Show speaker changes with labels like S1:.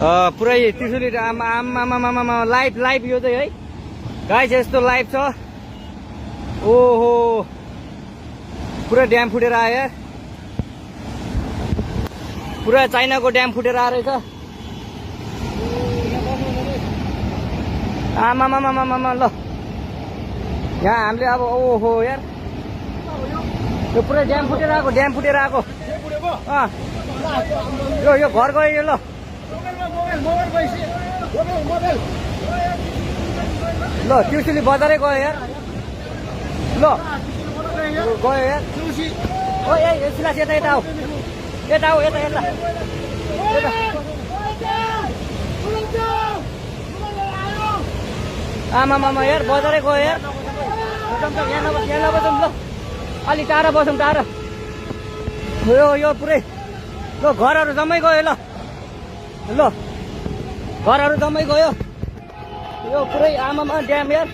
S1: पुरै त्रिशुली आमा लाइभ यो चाहिँ है गाइस यस्तो लाइभ छ। ओहो पुरा ड्याम फुटेर आयो यार, पुरा चाइनाको ड्याम फुटेर आएर रहेछ। आमा ल यहाँ हामीले अब ओहो यार यो पुरै ड्याम फुटेर आएको यो घर गयो यो। ल ल त्रिशुली बजारै गयो यार। ल गयो यार। ओ ए सिलास यता आऊ यता आमा यार बजारै गयो यार। यहाँ नबसौँ ल, अलि टाढा बसौँ टाढा। यो पुरै ल घरहरू जम्मै गयो। ल घरहरू जम्मै गयो यो पुरै आमामा ड्याम यार।